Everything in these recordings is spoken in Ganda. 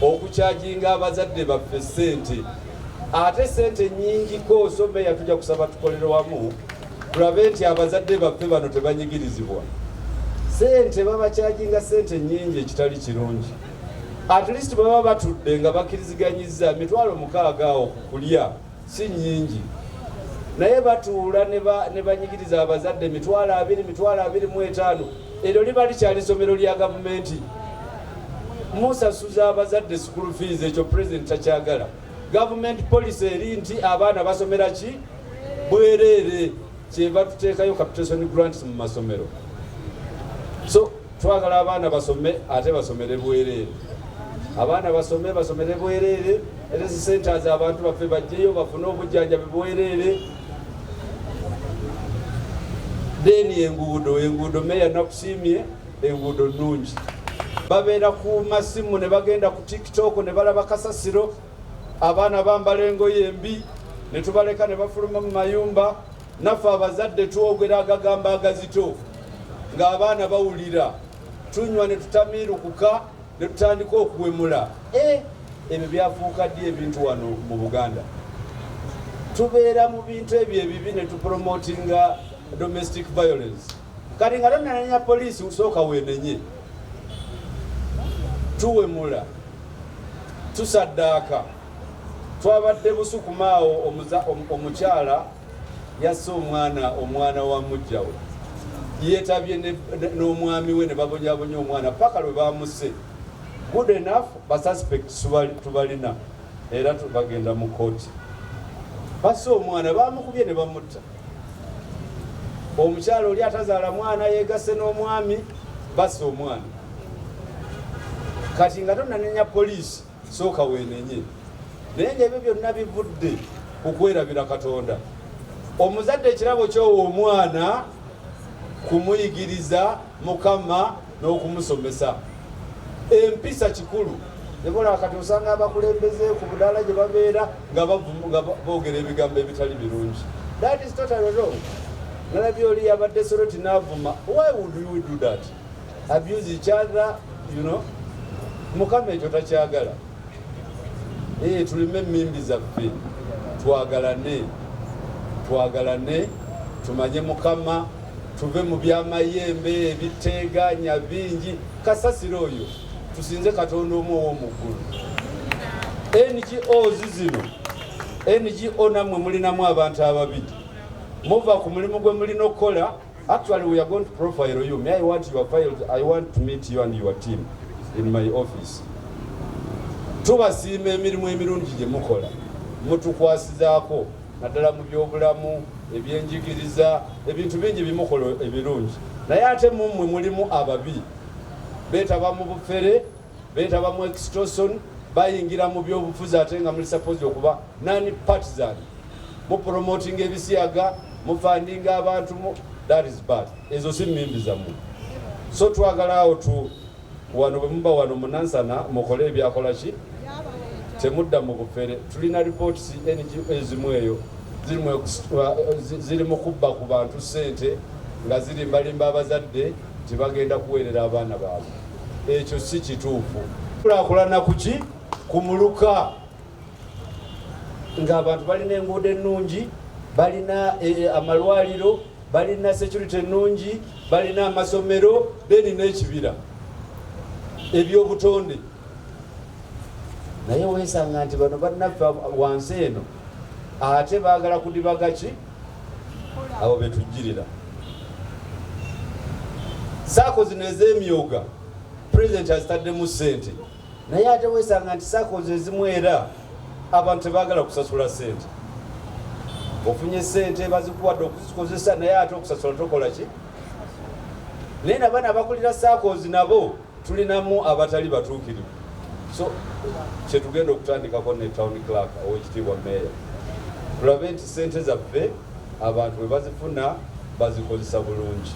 okukyajinga abazadde baffe ssente ate ssente nnyingi ko Meeya tujja kusaba tukolere wamu tulabe nti abazadde baffe bano tebanyigirizibwa ssente babakyajinga ssente nnyingi ekitali kirungi at least baba batudde nga bakkiriziganyizza 60,000 okukulya si nnyingi naye batuula ne banyigiriza abazadde 20,025 eryo liba likyali ssomero lya gavumenti musasuza abazadde school fees ekyo president takyagala government policy eri nti abaana basomera ki bwereere kyeva tuteekayo capitation grants mu masomero so twagala abaana basome ate basomere bwereere abaana basomere bwereere era centers abantu baffe bajjeyo bafune obujjanjabi bwereere deni enguudo Meeya nakusiimye enguudo nnungi babeera ku masimu ne bagenda ku TikTok ne balaba kasasiro abaana bambala engoye embi ne tubaleka ne bafuluma mu mayumba naffe abazadde twogera agagamba agazito ng'abaana bawulira tunywa ne tutamiirukuka ne tutandika okuwemula ebyo byafuuka ddi ebintu wano mu Buganda tubeera mu bintu ebyo ebibi ne tupromotinga domestic violence kati nga tonanenya poliisi usooka weenenye tuwemula tusaddaaka twabadde busukumaawo omukyala yasse omwana wa mujjawe yeetabye n'omwami we ne babonyabonya omwana paka lwe bamusse good enough basuspect tubalina era bagenda mu kooti basse omwana bamukubye ne bamutta omukyala oli atazaala mwana yeegasse n'omwami basse omwana kati nga tonanenya poliisi sooka weenenye naye ngaebyo byonna bivudde kukwerabira Katonda omuzadde ekirabo kyowa omwana kumuyigiriza Mukama n'okumusomesa empisa kikulu ebola kati osanga abakulembeze ku budaala gye babeera nga boogera ebigambo ebitali birungi that is totally wrong nalabye oli yabadde Soroti n'avuma why would we do that abuse each other you know Mukama ekyo takyagala tulime emmimbi zaffe twagalane tumanye Mukama tuve mu byamayembe ebiteeganya bingi kasasiro oyo tusinze Katonda omu ow'omuggulu NGO namwe mulinamu abantu ababiri muva ku mulimu gwe mulina okukola actually we are going to profile you may I want your files I want to meet you and your team in my office tubasiima emirimu emirungi gye mukola mutukwasizaako naddala mu byobulamu ebyenjigiriza ebintu bingi bimukola ebirungi naye ate mummwe mulimu ababi beetaba mu bufere beetaba mu extortion bayingira mu byobufuzi ate nga muli suppose okuba nani partisan mu promoting ebisiyaga mufandinga abantu that is bad ezo si mmimbi zammwe so twagala awo wano bwe muba wano munansana mukole ebyakola ki temudda mu bufere tulina reports NGO ezimu eyo ziri mu kubba ku bantu ssente nga zirimbalimba abazadde tebagenda kuweerera abaana baabwe ekyo si kituufu kulaakulana kuki kumuluka ng'abantu balina enguudo ennungi balina amalwaliro balina security ennungi balina amasomero deni n'ekibira ebyobutonde naye weesanga nti bano bannaffe wansi eno ate baagala kudibaga ki abo betujjirira saako zino ez'emyoga president azitaddemu ssente naye ate weesanga nti saako ezimu era abantu tebaagala kusasula ssente ofunye ssente bazikuwadde okuzikozesa naye ate okusasula tokola ki naye nabaana abakulira saakoozi nabo tulinamu abatali batuukirivu so kyetugenda okutandikako ne town clerk owekitiibwa Meeya tulabe nti ssente zaffe abantu bwe bazifuna bazikozesa bulungi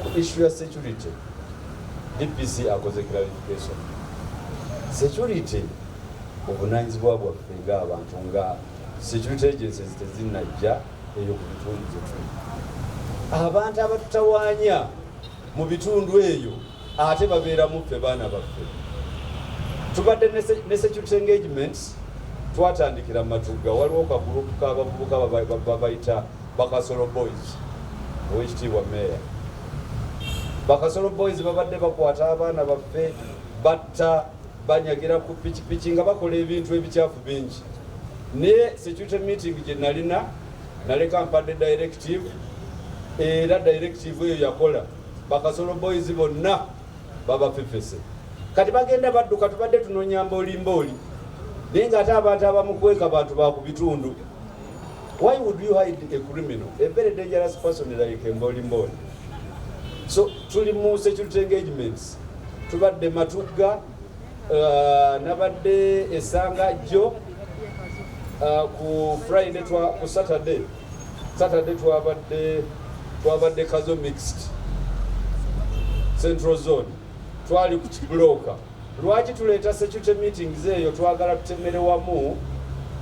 ku issue ya security DPC akoze clarification security obunanyizibwa bwaffe ng'abantu nga security agencies tezinnajja eyo ku bitundu zetuli abantu abatutawaanya mu bitundu eyo ate babeera muffe baana baffe tubadde ne security engagements twatandikira Matugga waliwo kagurupu k'abavubuka babayita Bakasolo Boys owekitiibwa Meya. Bakasolo Boys babadde bakwata abaana baffe batta banyagira ku pikipiki nga bakola ebintu ebikyafu bingi. Ne security meeting gye naleka mpadde directive era directive eyo yakola Bakasolo Boys bonna babafefese. Kati bagenda badduka tubadde tunoonya mbooli naye ng'ate abantu abamukweka abantu bakubitundu. Why would you hide a criminal, a very dangerous person like mbooli? So tuli mu security engagements tubadde Matugga nabadde Esangajjo ku Friday ku Saturday twabadde Kazo Mixed Central Zone twali ku Kibulooka. Lwaki tuleeta security meetings eyo? Twagala tutemere wamu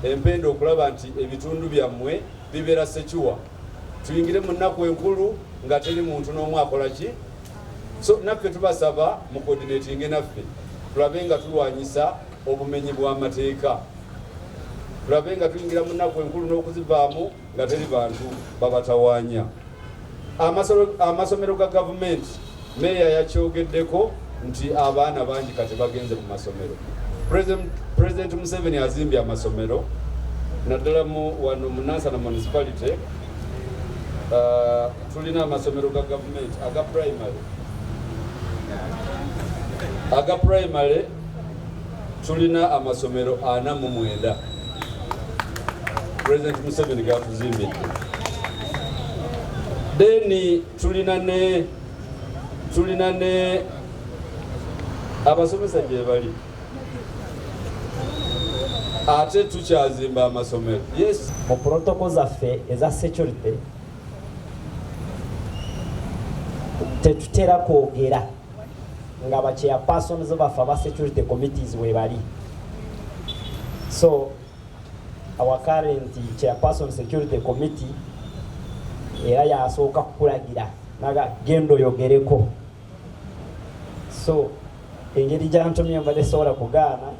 empendo okulaba nti ebitundu byammwe bibeera sekiwa, tuyingire mu nnaku enkulu nga teri muntu n'omu akola ki. So naffe tubasaba mu coordinating naffe tulabe nga tulwanyisa obumenyi bw'amateeka, tulabe nga tuyingira mu nnaku enkulu n'okuzivaamu nga teri bantu babatawaanya. Amasomero ga gavumenti Meya yakyogeddeko nti abaana bangi kati bagenze mu masomero. President Museveni azimbye amasomero naddala wano mu Nansana municipality. Tulina amasomero ga gavumenti aga primary tulina amasomero 49 President Museveni gatuzimbye. Then tulina ne abasomesa gye bali ate tukyazimba amasomero. Yes, mu protocol zaffe eza security tetutera kwogera nga ba chairpersons baffe aba security committees we bali. So our current chairperson security committee era yasooka kukulagira naga gendo yogereko. So engeri gyantumye mbadde sobola kugaana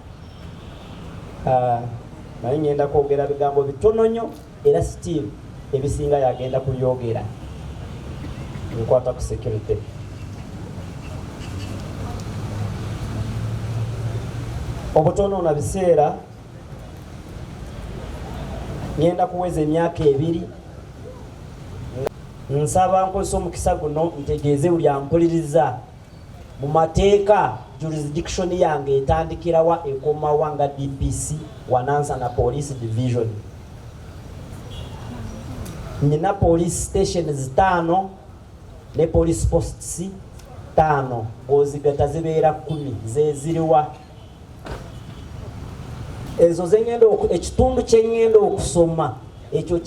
naye ngenda kwogera bigambo bitono nnyo era still ebisinga yagenda kubyogera nkwata ku security. Obutono na biseera ngenda kuweza emyaka 2 nsaba nkozesa omukisa guno ntegeeze buli ampuliriza mu mateeka jurisdiction yange etandikirawa ekomawa nga DPC wa Nansana Police Division. Nina police stations 5 ne police posts 5 ozigata zibeera 10 zeziriwa. Ezo zengendo ekitundu kyengendo okusoma ekyo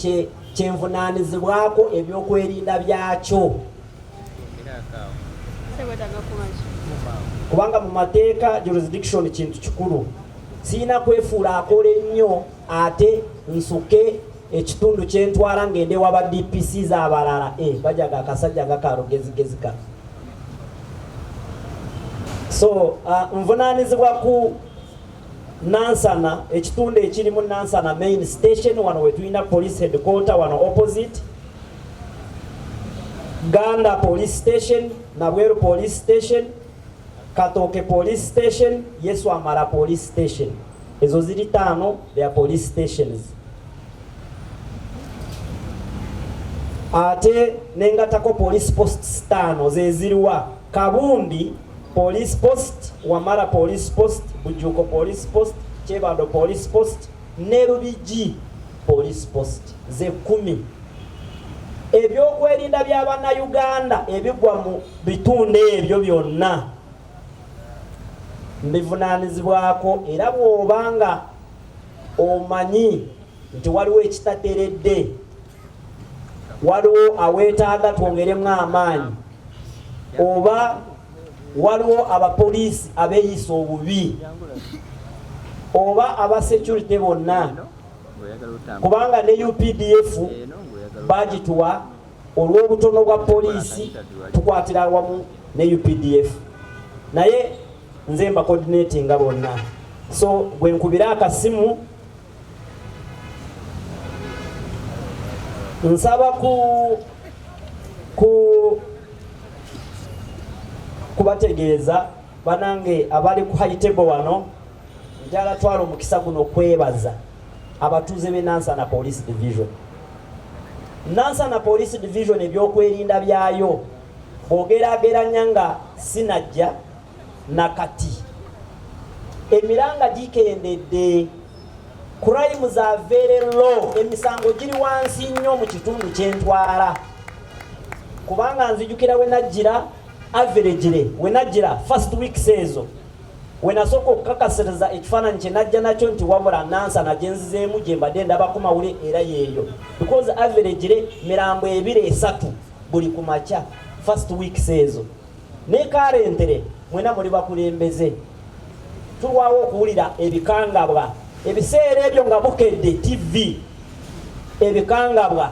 kyenvunaanizibwako ebyokwerinda byakyo. Kubanga mu mateeka jurisdiction kintu kikulu. Sina kwefuula akole nnyo ate nsuke ekitundu kyentwala ngende waba DPC z'abalala bajaga akasajja gakarugezigezika. So nvunaanizibwa ku Nansana ekitundu ekiri mu Nansana main station wano wetulina police headquarter wano opposite Ganda police station, Nabweru police station, Katoke police station, Yesu Amara police station. Ezo ziri 5 their police stations. Ate nengatako police posts 5 zeziriwa Kabundi police post, Wamara police post, Bujuko police post, Chebado police post, Nerubiji police post ze 10. Ebyokwerinda by'abana Uganda ebigwa mu bitunde ebyo byonna mbivunaanizibwako era bw'obanga omanyi nti waliwo ekitateredde, waliwo aweetaaga twongeremu amaanyi, oba waliwo abapoliisi abeeyisa obubi, oba aba security bonna, kubanga ne UPDF bagituwa olw'obutono bwa poliisi tukwatira wamu ne UPDF, naye nze mba coordinating bonna. So bwe nkubira akasimu nsaba kubategeeza banange abali ku high table wano njala twala omukisa guno kwebaza abatuuze b'e Nansana Police Division. Nansana Police Division ebyokwerinda byayo bw'ogeraageranya nga sinajja nakati emiranga gikendedde, crimes are very low, emisango giri wansi nnyo mu kitundu kyentwala kubanga nzijukira wenajjira average wenajjira first weeks ezo wenasooka okukakasiriza ekifaananyi kye najja nakyo nti wabula Nansana gyenzizeemu gye mbadde ndabako mawule era yeeyo because average mirambo 2-3 buli ku makya first weeks ezo ne karentere mwena muli bakulembeze tulwawo okuwulira ebikangabwa ebiseera ebyo nga bukedde TV ebikangabwa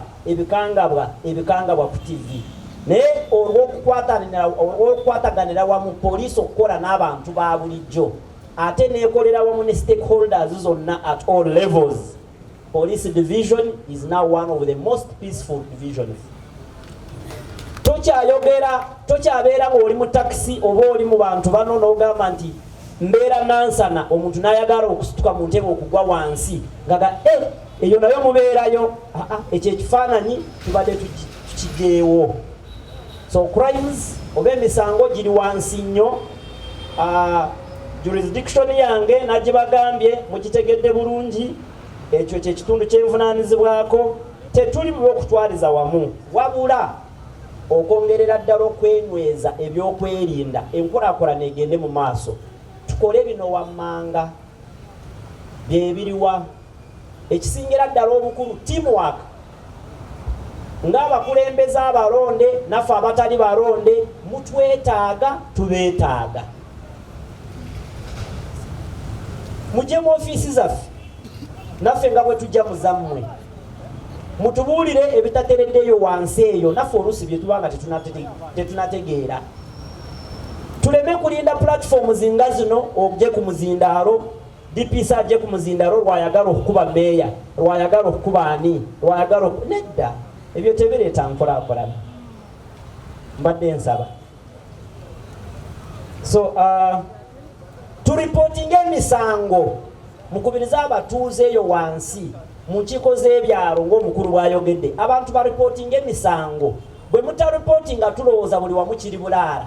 ku TV naye olw'okukwataganira wamu poliisi okukola n'abantu ba bulijjo ate neekolera wamu ne stakeholders zonna at all levels. Police division is now one of the most peaceful divisions. Tokyabeera ng'oli mu taxi oba oli mu bantu bano n'ogamba nti mbeera Nansana omuntu n'ayagala okusituka mu ntebe okugwa wansi ngaga eyo nayo mubeerayo ekyo ekifaananyi tubadde tukigeewo. So crimes oba emisango giri wansi nnyo. Jurisdiction yange nagibagambye mukitegedde bulungi ekyo kyekitundu kyenvunaanyizibwako tetuli mu byokutwaliza wamu wabula okwongerera ddala okwenyweza ebyokwerinda enkulaakulana egende mu maaso. Tukole bino wammanga byebiriwa ekisingira ddala obukulu teamwork ng'abakulembeze abalonde naffe abatali balonde mutwetaaga tubeetaaga. Mujje mu ofiisi zaffe naffe nga bwe tujja muzammwe mutubuulire ebitatereddeyo wansi eyo naffe oluusi bye tubanga tetunategeera. Tuleme kulinda platforms nga zino ogye ku muzindaalo DPC ajje ku muzindaalo lwayagala okukuba meeya lwayagala okukuba ani lwayagala nedda ebyo tebireeta nkulaakulana mbadde nsaba. So turipotinga emisango mukubiriza abatuuze eyo wansi mu nkiiko z'ebyalo ng'omukulu bw'ayogedde abantu baripotinga emisango. Bwe mutaripotinga tulowooza buli wamu kiri bulaala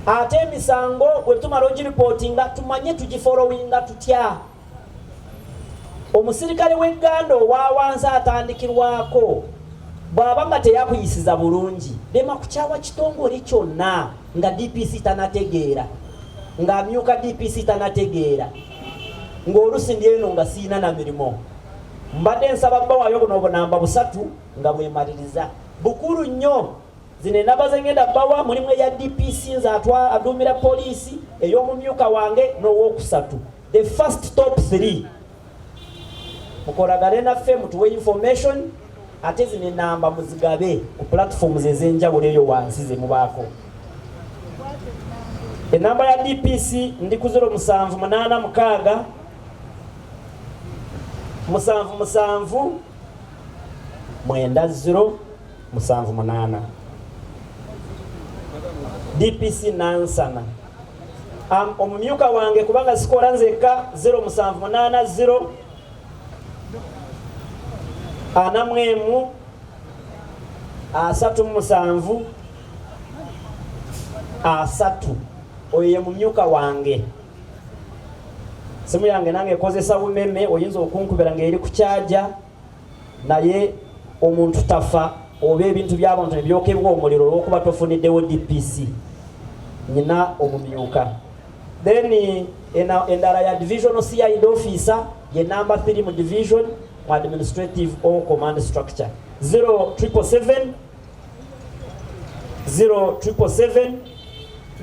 ate emisango bwe tumala ogiripotinga tumanye tugifolowinga tutya. Omusirikale w'egganda owa wansi atandikirwako bw'aba nga teyakuyisiza bulungi lema kukyawa kitongole kyonna nga DPC tanategeera ng'amyuka DPC tanategeera ng'oluusi ndyeno nga siina na mirimu. Mbadde nsaba bbawaayo buno obunamba 3 nga bwemaliriza bukulu nnyo. Zino enamba zengenda bbawa mulimu eya DPC nze aduumira poliisi ey'omumyuka wange n'owookusatu. The first top 3 mukolagane naffe mutuwe information ate zino enamba muzigabe ku platforms ez'enjawulo eyo wansi ze mubaako. Enamba ya DPC ndi ku 0786 777 9078 DPC Nansana. Omumyuka wange kubanga sikola nzeka 0780 anamwemu 37 3 oyo ye mumyuka wange. Simu yange nange ekozesa bumeme oyinza okunkubira ng'eri ku kyaja naye omuntu tafa oba ebintu by'abantu ebyokebwa omuliro olw'okuba tofuniddewo DPC nyina omumyuka. Then endala ya divisional CID officer ye number 3 mu division mu administrative or command structure 0777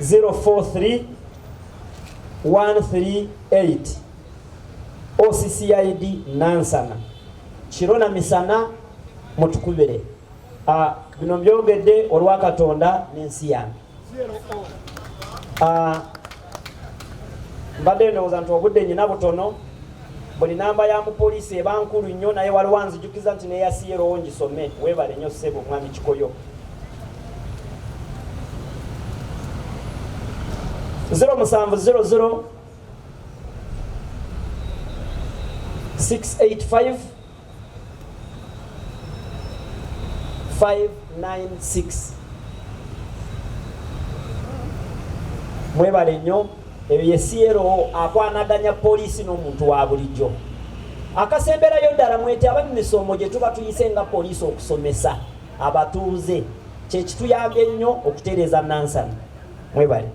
043 138 OCCID Nansana Kirona misana mutukubire. Bino byogedde olwakatonda n'ensi yange. mbadde ndowooza nti obudde nyina butono buli namba ya mupoliisi eba nkulu nnyo naye waliwo anzijukiza nti neyasiyerowo ngisome weebale nnyo ssebo omwami Kikoyo 0700 685 596 mwebale nnyo ebyo yesiyerowo akwanaganya poliisi n'omuntu wa bulijjo akasemberayo ddala mwete abamisomo gye tuba tuyise nga poliisi okusomesa abatuuze kyekituyambye nnyo okutereeza nansana mwebale